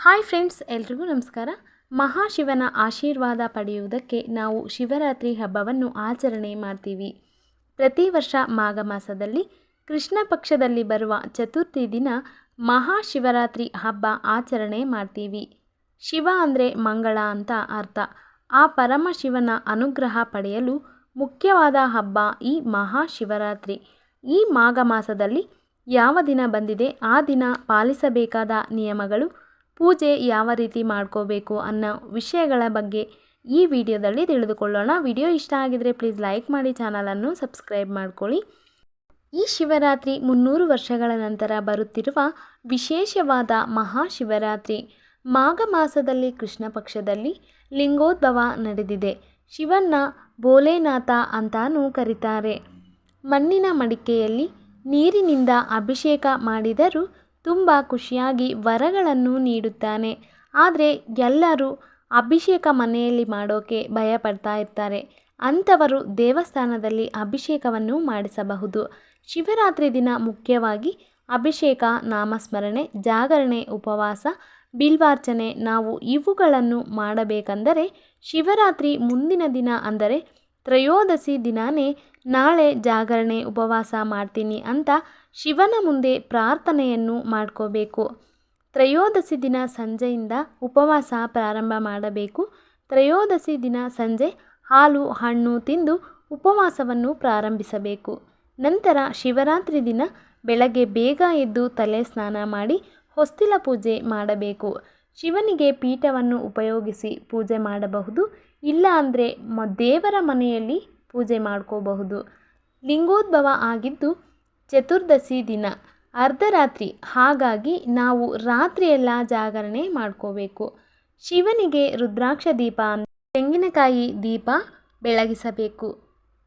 Hi friends, ಎಲ್ರಿಗೂ ನಮಸ್ಕಾರ. ಮಹಾಶಿವನ ಆಶೀರ್ವಾದ ಪಡೆಯುವುದಕ್ಕೆ ನಾವು ಶಿವರಾತ್ರಿ ಹಬ್ಬವನ್ನು ಆಚರಣೆ ಮಾಡ್ತೀವಿ. ಪ್ರತಿ ವರ್ಷ ಮಾಘ ಮಾಸದಲ್ಲಿ ಕೃಷ್ಣ ಪಕ್ಷದಲ್ಲಿ ಬರುವ ಚತುರ್ಥಿ ದಿನ ಮಹಾಶಿವರಾತ್ರಿ ಹಬ್ಬ ಆಚರಣೆ ಮಾಡ್ತೀವಿ. ಶಿವ ಅಂದರೆ ಮಂಗಳ ಅಂತ ಅರ್ಥ. ಆ ಪರಮಶಿವನ ಅನುಗ್ರಹ ಪಡೆಯಲು ಮುಖ್ಯವಾದ ಹಬ್ಬ ಈ ಮಹಾಶಿವರಾತ್ರಿ. ಈ ಮಾಘ ಮಾಸದಲ್ಲಿ ಯಾವ ದಿನ ಬಂದಿದೆ, ಆ ದಿನ ಪಾಲಿಸಬೇಕಾದ ನಿಯಮಗಳು, ಪೂಜೆ ಯಾವ ರೀತಿ ಮಾಡ್ಕೋಬೇಕು ಅನ್ನೋ ವಿಷಯಗಳ ಬಗ್ಗೆ ಈ ವಿಡಿಯೋದಲ್ಲಿ ತಿಳಿದುಕೊಳ್ಳೋಣ. ವಿಡಿಯೋ ಇಷ್ಟ ಆಗಿದರೆ ಪ್ಲೀಸ್ ಲೈಕ್ ಮಾಡಿ, ಚಾನಲನ್ನು ಸಬ್ಸ್ಕ್ರೈಬ್ ಮಾಡ್ಕೊಳ್ಳಿ. ಈ ಶಿವರಾತ್ರಿ 300 ವರ್ಷಗಳ ನಂತರ ಬರುತ್ತಿರುವ ವಿಶೇಷವಾದ ಮಹಾಶಿವರಾತ್ರಿ. ಮಾಘ ಮಾಸದಲ್ಲಿ ಕೃಷ್ಣ ಪಕ್ಷದಲ್ಲಿ ಲಿಂಗೋದ್ಭವ ನಡೆದಿದೆ. ಶಿವನ್ನ ಭೋಲೆನಾಥ ಅಂತಾನೂ ಕರೀತಾರೆ. ಮಣ್ಣಿನ ಮಡಿಕೆಯಲ್ಲಿ ನೀರಿನಿಂದ ಅಭಿಷೇಕ ಮಾಡಿದರೂ ತುಂಬ ಖುಷಿಯಾಗಿ ವರಗಳನ್ನು ನೀಡುತ್ತಾನೆ. ಆದರೆ ಎಲ್ಲರೂ ಅಭಿಷೇಕ ಮನೆಯಲ್ಲಿ ಮಾಡೋಕ್ಕೆ ಭಯಪಡ್ತಾ ಇರ್ತಾರೆ. ಅಂಥವರು ದೇವಸ್ಥಾನದಲ್ಲಿ ಅಭಿಷೇಕವನ್ನು ಮಾಡಿಸಬಹುದು. ಶಿವರಾತ್ರಿ ದಿನ ಮುಖ್ಯವಾಗಿ ಅಭಿಷೇಕ, ನಾಮಸ್ಮರಣೆ, ಜಾಗರಣೆ, ಉಪವಾಸ, ಬಿಲ್ವಾರ್ಚನೆ ನಾವು ಇವುಗಳನ್ನು ಮಾಡಬೇಕೆಂದರೆ ಶಿವರಾತ್ರಿ ಮುಂದಿನ ದಿನ ಅಂದರೆ ತ್ರಯೋದಶಿ ದಿನಾನೇ ನಾಳೆ ಜಾಗರಣೆ ಉಪವಾಸ ಮಾಡ್ತೀನಿ ಅಂತ ಶಿವನ ಮುಂದೆ ಪ್ರಾರ್ಥನೆಯನ್ನು ಮಾಡ್ಕೋಬೇಕು. ತ್ರಯೋದಶಿ ದಿನ ಸಂಜೆಯಿಂದ ಉಪವಾಸ ಪ್ರಾರಂಭ ಮಾಡಬೇಕು. ತ್ರಯೋದಶಿ ದಿನ ಸಂಜೆ ಹಾಲು ಹಣ್ಣು ತಿಂದು ಉಪವಾಸವನ್ನು ಪ್ರಾರಂಭಿಸಬೇಕು. ನಂತರ ಶಿವರಾತ್ರಿ ದಿನ ಬೆಳಗ್ಗೆ ಬೇಗ ಎದ್ದು ತಲೆ ಸ್ನಾನ ಮಾಡಿ ಹೊಸ್ತಿಲ ಪೂಜೆ ಮಾಡಬೇಕು. ಶಿವನಿಗೆ ಪೀಠವನ್ನು ಉಪಯೋಗಿಸಿ ಪೂಜೆ ಮಾಡಬಹುದು. ಇಲ್ಲ ಅಂದರೆ ದೇವರ ಮನೆಯಲ್ಲಿ ಪೂಜೆ ಮಾಡ್ಕೋಬಹುದು. ಲಿಂಗೋದ್ಭವ ಆಗಿದ್ದು ಚತುರ್ದಶಿ ದಿನ ಅರ್ಧರಾತ್ರಿ, ಹಾಗಾಗಿ ನಾವು ರಾತ್ರಿಯೆಲ್ಲ ಜಾಗರಣೆ ಮಾಡ್ಕೋಬೇಕು. ಶಿವನಿಗೆ ರುದ್ರಾಕ್ಷ ದೀಪ, ತೆಂಗಿನಕಾಯಿ ದೀಪ ಬೆಳಗಿಸಬೇಕು.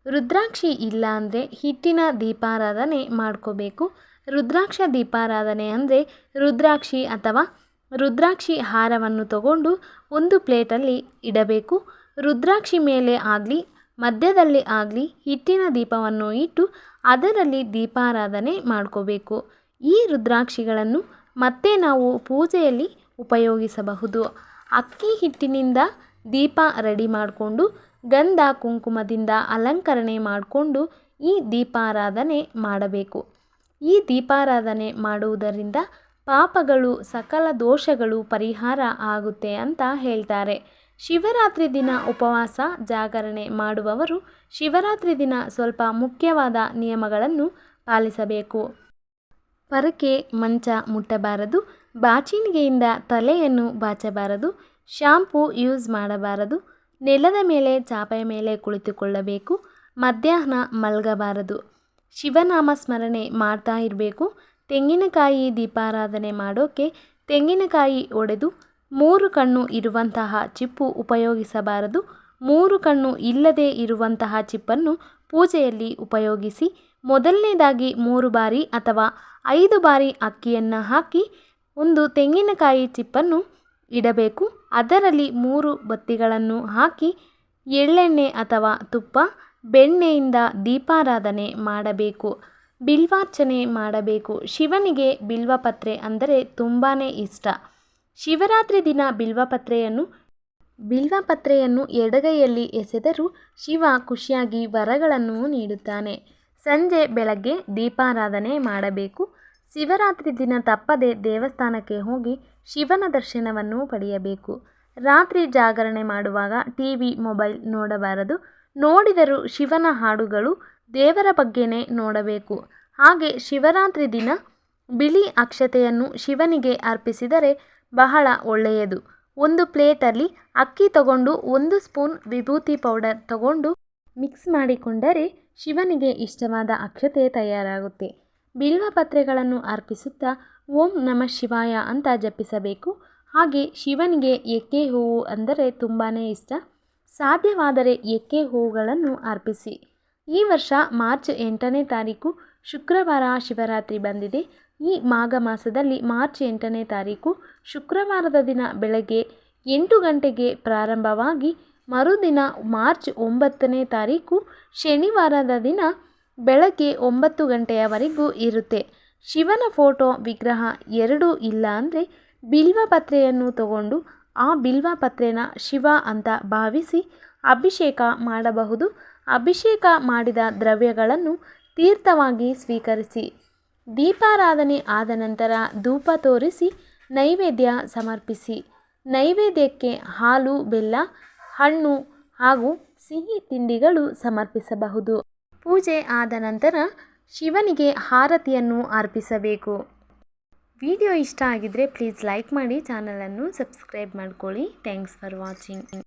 ರುದ್ರಾಕ್ಷಿ ಇಲ್ಲ ಅಂದರೆ ಹಿಟ್ಟಿನ ದೀಪಾರಾಧನೆ ಮಾಡ್ಕೋಬೇಕು. ರುದ್ರಾಕ್ಷ ದೀಪಾರಾಧನೆ ಅಂದರೆ ರುದ್ರಾಕ್ಷಿ ಅಥವಾ ರುದ್ರಾಕ್ಷಿ ಹಾರವನ್ನು ತಗೊಂಡು ಒಂದು ಪ್ಲೇಟಲ್ಲಿ ಇಡಬೇಕು. ರುದ್ರಾಕ್ಷಿ ಮೇಲೆ ಆಗಲಿ ಮಧ್ಯದಲ್ಲಿ ಆಗಲಿ ಹಿಟ್ಟಿನ ದೀಪವನ್ನು ಇಟ್ಟು ಅದರಲ್ಲಿ ದೀಪಾರಾಧನೆ ಮಾಡ್ಕೋಬೇಕು. ಈ ರುದ್ರಾಕ್ಷಿಗಳನ್ನು ಮತ್ತೆ ನಾವು ಪೂಜೆಯಲ್ಲಿ ಉಪಯೋಗಿಸಬಹುದು. ಅಕ್ಕಿ ಹಿಟ್ಟಿನಿಂದ ದೀಪ ರೆಡಿ ಮಾಡಿಕೊಂಡು ಗಂಧ ಕುಂಕುಮದಿಂದ ಅಲಂಕರಣೆ ಮಾಡಿಕೊಂಡು ಈ ದೀಪಾರಾಧನೆ ಮಾಡಬೇಕು. ಈ ದೀಪಾರಾಧನೆ ಮಾಡುವುದರಿಂದ ಪಾಪಗಳು, ಸಕಲ ದೋಷಗಳು ಪರಿಹಾರ ಆಗುತ್ತೆ ಅಂತ ಹೇಳ್ತಾರೆ. ಶಿವರಾತ್ರಿ ದಿನ ಉಪವಾಸ ಜಾಗರಣೆ ಮಾಡುವವರು ಶಿವರಾತ್ರಿ ದಿನ ಸ್ವಲ್ಪ ಮುಖ್ಯವಾದ ನಿಯಮಗಳನ್ನು ಪಾಲಿಸಬೇಕು. ಪರಕೆ ಮಂಚ ಮುಟ್ಟಬಾರದು. ಬಾಚಿಣಿಗೆಯಿಂದ ತಲೆಯನ್ನು ಬಾಚಬಾರದು. ಶಾಂಪೂ ಯೂಸ್ ಮಾಡಬಾರದು. ನೆಲದ ಮೇಲೆ ಚಾಪೆಯ ಮೇಲೆ ಕುಳಿತುಕೊಳ್ಳಬೇಕು. ಮಧ್ಯಾಹ್ನ ಮಲಗಬಾರದು. ಶಿವನಾಮ ಸ್ಮರಣೆ ಮಾಡ್ತಾ ಇರಬೇಕು. ತೆಂಗಿನಕಾಯಿ ದೀಪಾರಾಧನೆ ಮಾಡೋಕ್ಕೆ ತೆಂಗಿನಕಾಯಿ ಒಡೆದು 3 ಕಣ್ಣು ಇರುವಂತಹ ಚಿಪ್ಪು ಉಪಯೋಗಿಸಬಾರದು. 3 ಕಣ್ಣು ಇಲ್ಲದೆ ಇರುವಂತಹ ಚಿಪ್ಪನ್ನು ಪೂಜೆಯಲ್ಲಿ ಉಪಯೋಗಿಸಿ. ಮೊದಲನೇದಾಗಿ 3 ಬಾರಿ ಅಥವಾ 5 ಬಾರಿ ಅಕ್ಕಿಯನ್ನು ಹಾಕಿ ಒಂದು ತೆಂಗಿನಕಾಯಿ ಚಿಪ್ಪನ್ನು ಇಡಬೇಕು. ಅದರಲ್ಲಿ 3 ಬತ್ತಿಗಳನ್ನು ಹಾಕಿ ಎಳ್ಳೆಣ್ಣೆ ಅಥವಾ ತುಪ್ಪ, ಬೆಣ್ಣೆಯಿಂದ ದೀಪಾರಾಧನೆ ಮಾಡಬೇಕು. ಬಿಲ್ವಾರ್ಚನೆ ಮಾಡಬೇಕು. ಶಿವನಿಗೆ ಬಿಲ್ವಪತ್ರೆ ಅಂದರೆ ತುಂಬಾ ಇಷ್ಟ. ಶಿವರಾತ್ರಿ ದಿನ ಬಿಲ್ವಪತ್ರೆಯನ್ನು ಎಡಗೈಯಲ್ಲಿ ಎಸೆದರೂ ಶಿವ ಖುಷಿಯಾಗಿ ವರಗಳನ್ನು ನೀಡುತ್ತಾನೆ. ಸಂಜೆ ಬೆಳಗ್ಗೆ ದೀಪಾರಾಧನೆ ಮಾಡಬೇಕು. ಶಿವರಾತ್ರಿ ದಿನ ತಪ್ಪದೆ ದೇವಸ್ಥಾನಕ್ಕೆ ಹೋಗಿ ಶಿವನ ದರ್ಶನವನ್ನು ಪಡೆಯಬೇಕು. ರಾತ್ರಿ ಜಾಗರಣೆ ಮಾಡುವಾಗ ಟಿವಿ, ಮೊಬೈಲ್ ನೋಡಬಾರದು. ನೋಡಿದರೂ ಶಿವನ ಹಾಡುಗಳು, ದೇವರ ಬಗ್ಗೆನೇ ನೋಡಬೇಕು. ಹಾಗೆ ಶಿವರಾತ್ರಿ ದಿನ ಬಿಳಿ ಅಕ್ಷತೆಯನ್ನು ಶಿವನಿಗೆ ಅರ್ಪಿಸಿದರೆ ಬಹಳ ಒಳ್ಳೆಯದು. ಒಂದು ಪ್ಲೇಟಲ್ಲಿ ಅಕ್ಕಿ ತಗೊಂಡು 1 ಸ್ಪೂನ್ ವಿಭೂತಿ ಪೌಡರ್ ತಗೊಂಡು ಮಿಕ್ಸ್ ಮಾಡಿಕೊಂಡರೆ ಶಿವನಿಗೆ ಇಷ್ಟವಾದ ಅಕ್ಷತೆ ತಯಾರಾಗುತ್ತೆ. ಬಿಲ್ವಪತ್ರೆಗಳನ್ನು ಅರ್ಪಿಸುತ್ತಾ ಓಂ ನಮಃ ಶಿವಾಯ ಅಂತ ಜಪಿಸಬೇಕು. ಹಾಗೆ ಶಿವನಿಗೆ ಎಕ್ಕೆ ಹೂವು ಅಂದರೆ ತುಂಬಾ ಇಷ್ಟ. ಸಾಧ್ಯವಾದರೆ ಎಕ್ಕೆ ಹೂವುಗಳನ್ನು ಅರ್ಪಿಸಿ. ಈ ವರ್ಷ ಮಾರ್ಚ್ 8ನೇ ತಾರೀಕು ಶುಕ್ರವಾರ ಶಿವರಾತ್ರಿ ಬಂದಿದೆ. ಈ ಮಾಘ ಮಾಸದಲ್ಲಿ ಮಾರ್ಚ್ 8ನೇ ತಾರೀಕು ಶುಕ್ರವಾರದ ದಿನ ಬೆಳಗ್ಗೆ 8 ಗಂಟೆಗೆ ಪ್ರಾರಂಭವಾಗಿ ಮರುದಿನ ಮಾರ್ಚ್ 9ನೇ ತಾರೀಕು ಶನಿವಾರದ ದಿನ ಬೆಳಗ್ಗೆ 9 ಗಂಟೆಯವರೆಗೂ ಇರುತ್ತೆ. ಶಿವನ ಫೋಟೋ ವಿಗ್ರಹ 2 ಇಲ್ಲ ಅಂದರೆ ಬಿಲ್ವಪತ್ರೆಯನ್ನು ತಗೊಂಡು ಆ ಬಿಲ್ವಪತ್ರೆನ ಶಿವ ಅಂತ ಭಾವಿಸಿ ಅಭಿಷೇಕ ಮಾಡಬಹುದು. ಅಭಿಷೇಕ ಮಾಡಿದ ದ್ರವ್ಯಗಳನ್ನು ತೀರ್ಥವಾಗಿ ಸ್ವೀಕರಿಸಿ ದೀಪಾರಾಧನೆ ಆದ ನಂತರ ಧೂಪ ತೋರಿಸಿ ನೈವೇದ್ಯ ಸಮರ್ಪಿಸಿ. ನೈವೇದ್ಯಕ್ಕೆ ಹಾಲು, ಬೆಲ್ಲ, ಹಣ್ಣು ಹಾಗೂ ಸಿಹಿ ತಿಂಡಿಗಳು ಸಮರ್ಪಿಸಬಹುದು. ಪೂಜೆ ಆದ ನಂತರ ಶಿವನಿಗೆ ಆರತಿಯನ್ನು ಅರ್ಪಿಸಬೇಕು. ವಿಡಿಯೋ ಇಷ್ಟ ಆಗಿದ್ದರೆ ಪ್ಲೀಸ್ ಲೈಕ್ ಮಾಡಿ, ಚಾನಲನ್ನು ಸಬ್ಸ್ಕ್ರೈಬ್ ಮಾಡ್ಕೊಳ್ಳಿ. Thanks for watching.